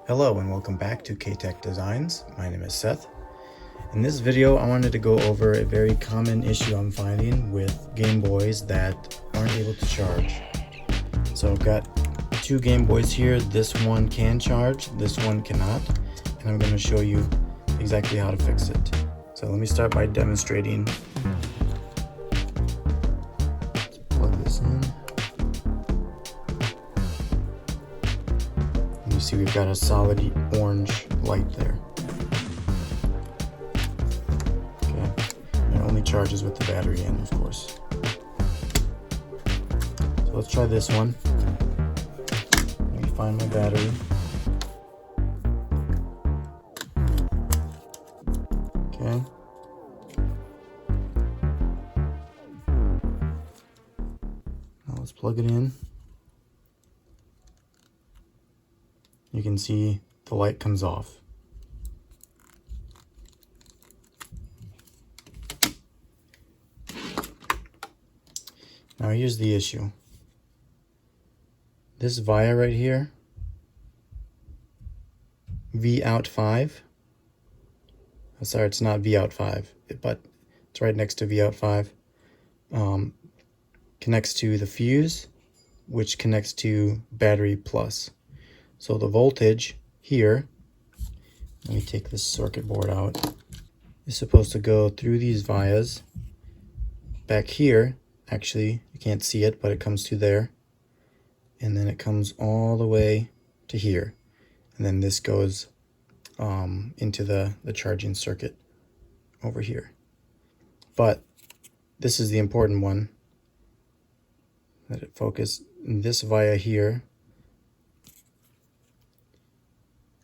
Hello and welcome back to K-Tech Designs. My name is Seth. In this video, I wanted to go over a very common issue I'm finding with Game Boys that aren't able to charge. So I've got two Game Boys here. This one can charge, this one cannot, and I'm going to show you exactly how to fix it. So let me start by demonstrating. Let's plug this in. You see we've got a solid orange light there. Okay, and it only charges with the battery in, of course. So let's try this one. Let me find my battery. Okay. Now let's plug it in. You can see the light comes off. Now here's the issue. This via right here, Vout5, sorry, it's not Vout5, but it's right next to Vout5, connects to the fuse, which connects to battery plus. So the voltage here, let me take this circuit board out, is supposed to go through these vias. Back here, actually, you can't see it, but it comes to there. And then it comes all the way to here. And then this goes into the charging circuit over here. But this is the important one. Let it focus. This via here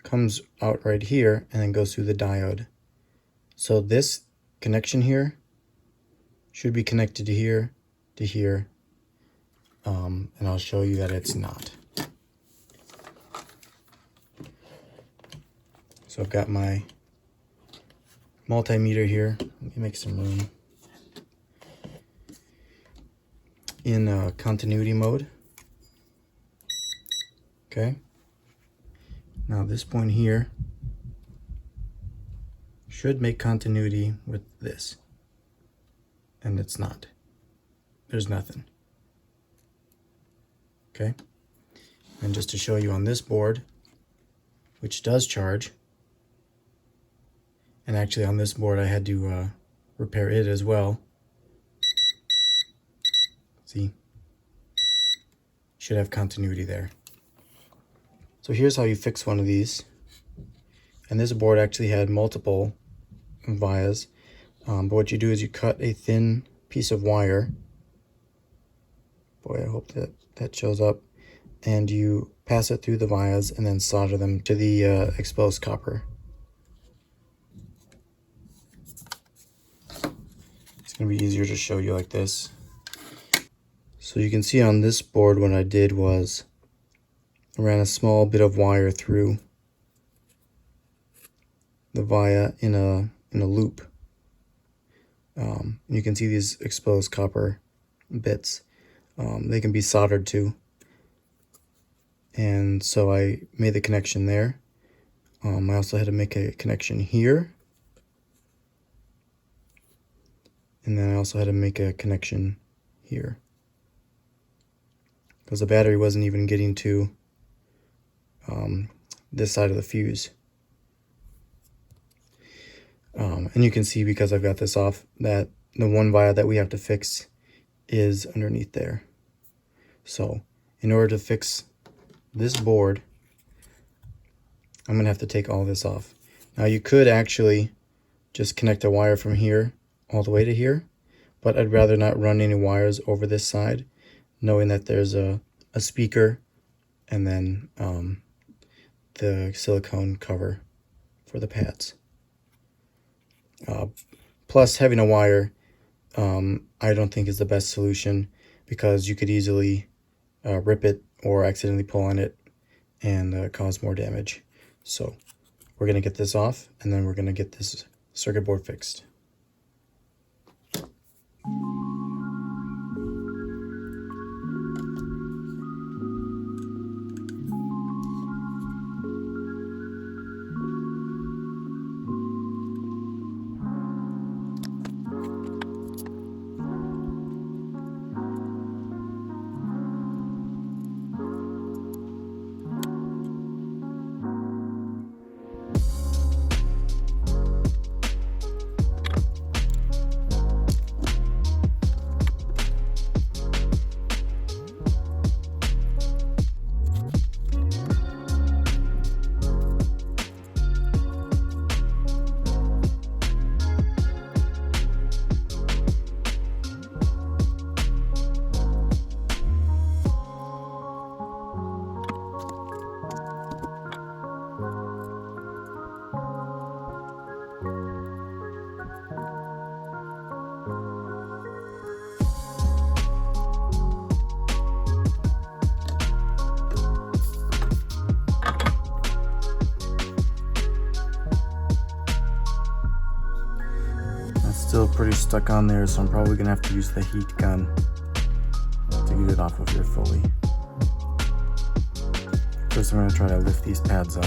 comes out right here and then goes through the diode. So this connection here should be connected to here, and I'll show you that it's not. So I've got my multimeter here. Let me make some room. In continuity mode. Okay. Now this point here should make continuity with this, and it's not. There's nothing. Okay, and just to show you on this board, which does charge, and actually on this board I had to repair it as well. See, should have continuity there. So here's how you fix one of these. And this board actually had multiple vias, but what you do is you cut a thin piece of wire. Boy, I hope that shows up. And you pass it through the vias and then solder them to the exposed copper. It's going to be easier to show you like this. So you can see on this board what I did was I ran a small bit of wire through the via in a loop. You can see these exposed copper bits. They can be soldered to. And so I made the connection there. I also had to make a connection here. And then I also had to make a connection here, because the battery wasn't even getting to this side of the fuse. And you can see, because I've got this off, that the one via that we have to fix is underneath there. So in order to fix this board, I'm going to have to take all this off. Now you could actually just connect a wire from here all the way to here, but I'd rather not run any wires over this side, knowing that there's a speaker and then the silicone cover for the pads. Plus, having a wire I don't think is the best solution, because you could easily rip it or accidentally pull on it and cause more damage. So we're going to get this off, and then we're going to get this circuit board fixed. still pretty stuck on there, so I'm probably gonna have to use the heat gun to get it off of here fully. First, I'm gonna try to lift these pads up.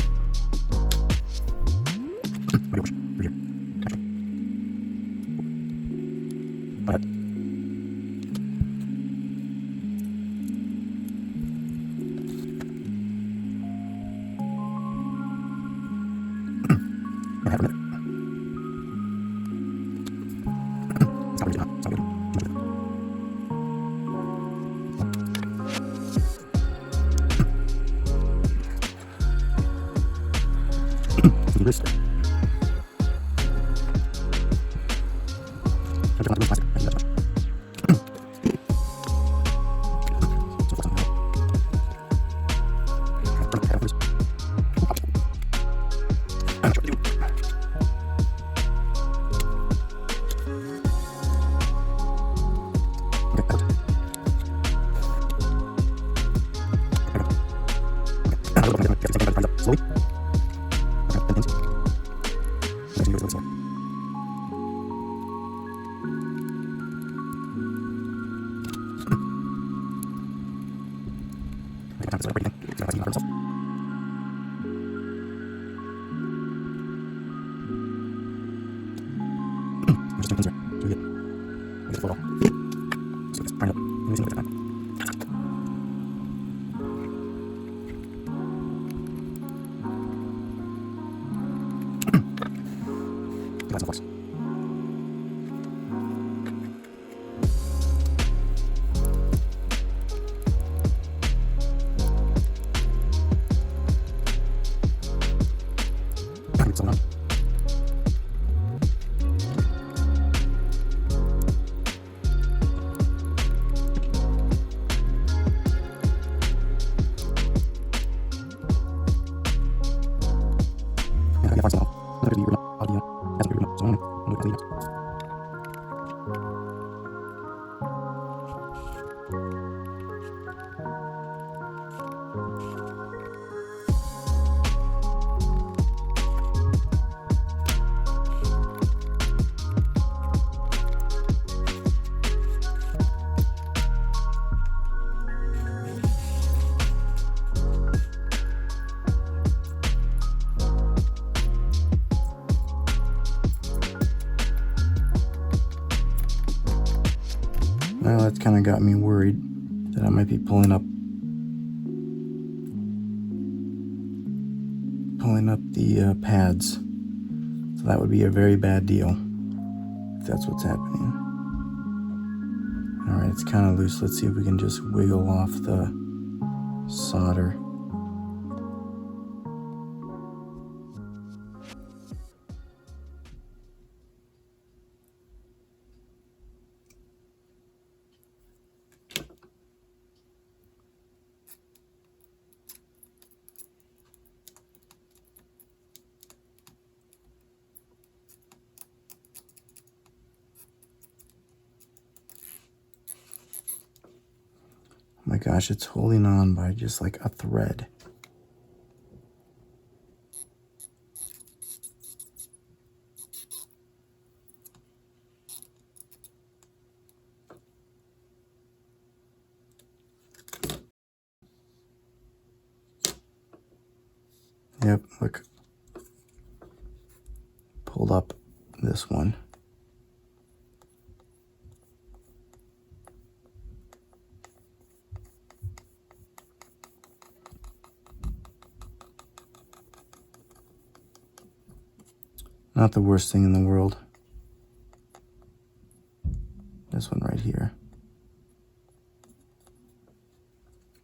Well, that's kind of got me worried that I might be pulling up the pads. So that would be a very bad deal if that's what's happening. All right, it's kind of loose. Let's see if we can just wiggle off the solder. Oh my gosh, it's holding on by just like a thread. Yep, look. Pulled up this one. Not the worst thing in the world. This one right here.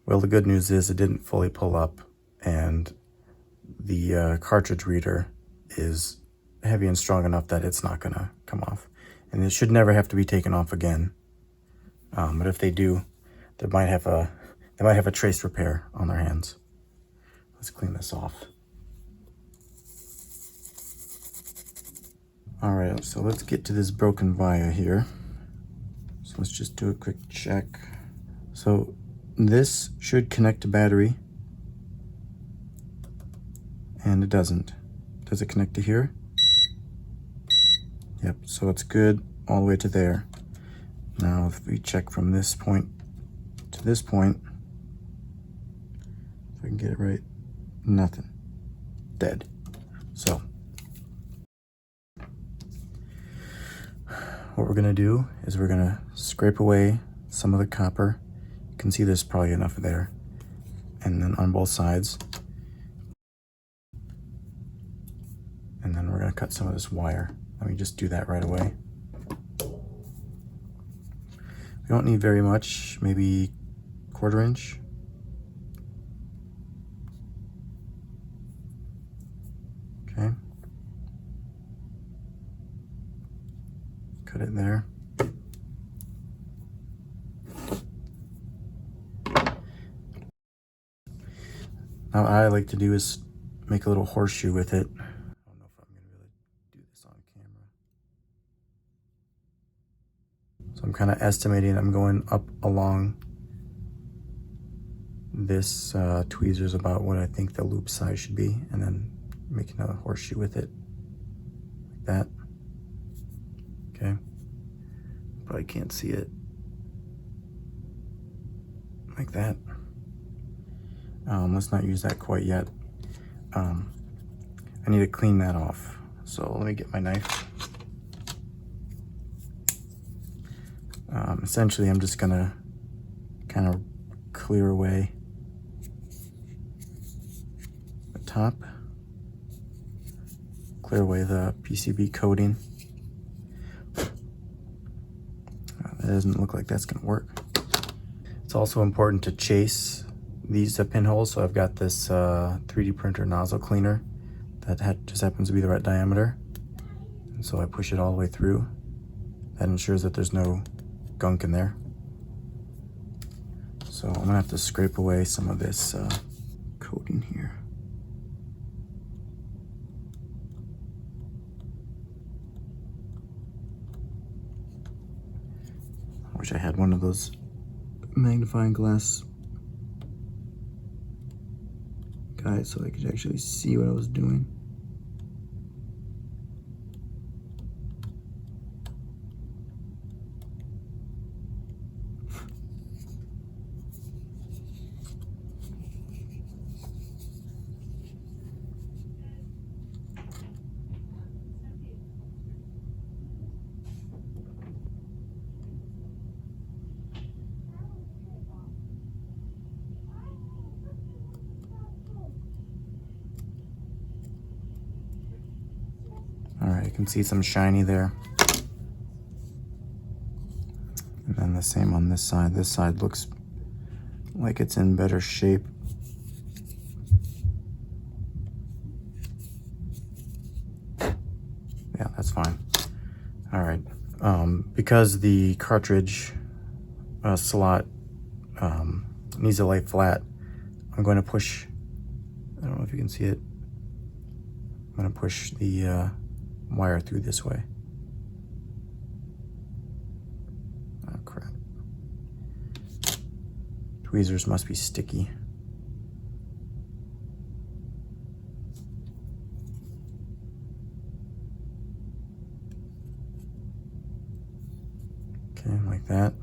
Well, the good news is it didn't fully pull up, and the cartridge reader is heavy and strong enough that it's not gonna come off. And it should never have to be taken off again. But if they do, they might have a trace repair on their hands. Let's clean this off. All right, so let's get to this broken via here. So let's just do a quick check. So this should connect to battery, and it doesn't. Does it connect to here? Yep, so it's good. all the way to there. Now if we check from this point to this point, if I can get it right, nothing, dead. So what we're gonna do is we're gonna scrape away some of the copper. You can see there's probably enough there. And then on both sides. And then we're gonna cut some of this wire. Let me just do that right away. We don't need very much, maybe 1/4 inch. Okay. Cut it there. Now what I like to do is make a little horseshoe with it. I don't know if I'm gonna be able to do this on camera. So I'm kind of estimating I'm going up along this tweezers about what I think the loop size should be, and then making a horseshoe with it like that. Okay, probably can't see it like that. Let's not use that quite yet. I need to clean that off, so let me get my knife. Essentially I'm just gonna kind of clear away the top, clear away the PCB coating. That doesn't look like that's gonna work. It's also important to chase these pinholes, so I've got this 3D printer nozzle cleaner that just happens to be the right diameter, and so I push it all the way through. That ensures that there's no gunk in there. So I'm gonna have to scrape away some of this coating here. I wish I had one of those magnifying glass guys so I could actually see what I was doing. All right, you can see some shiny there. And then the same on this side. This side looks like it's in better shape. Yeah, that's fine. All right, because the cartridge slot needs to lay flat, I'm going to push, I don't know if you can see it, I'm going to push the wire through this way. Oh crap. Tweezers must be sticky. Okay, like that.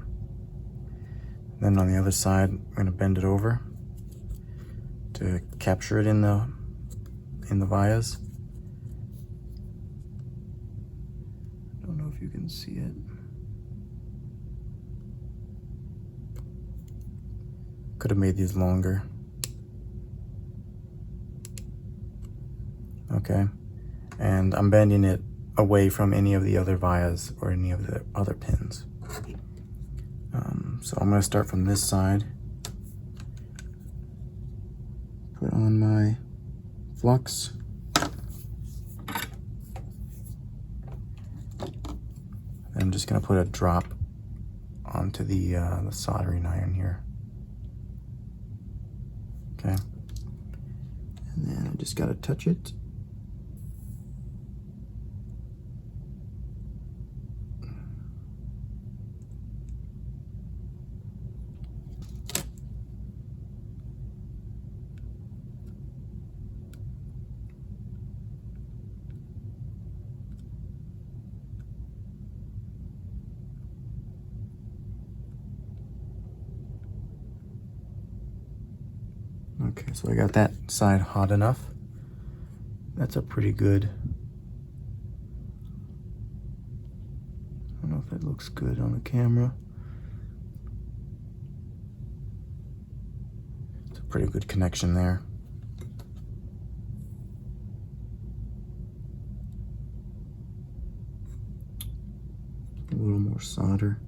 Then on the other side, I'm going to bend it over to capture it in the vias. I don't know if you can see it. Could have made these longer. Okay, and I'm bending it away from any of the other vias or any of the other pins. So I'm going to start from this side. Put on my flux. I'm just going to put a drop onto the soldering iron here. Okay. And then I just got to touch it. Okay, so I got that side hot enough. That's a pretty good, I don't know if it looks good on the camera. It's a pretty good connection there. A little more solder.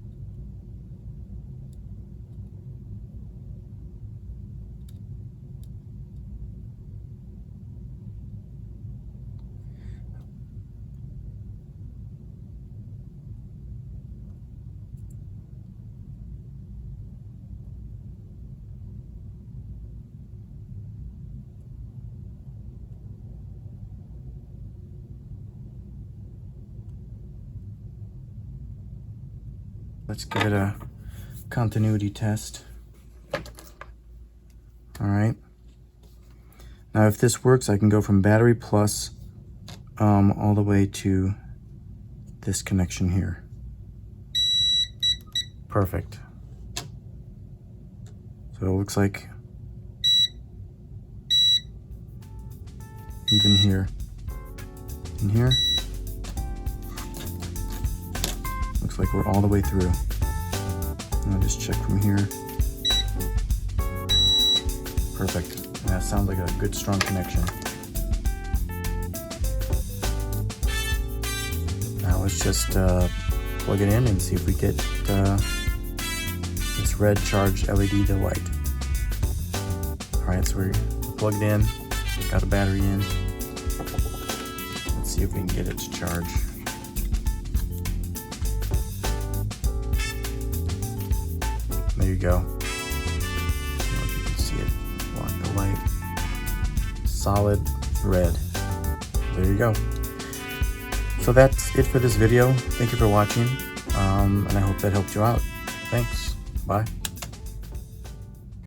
Let's give it a continuity test. All right. Now, if this works, I can go from battery plus all the way to this connection here. Perfect. So it looks like even here and here. Looks like we're all the way through. And I'll just check from here. Perfect. That sounds like a good strong connection. Now let's just plug it in and see if we get this red charged LED to light. Alright, so we're plugged in, got a battery in. Let's see if we can get it to charge. There you go. I don't know if you can see it. Block the light. Solid red. There you go. So that's it for this video. Thank you for watching, and I hope that helped you out. Thanks. Bye.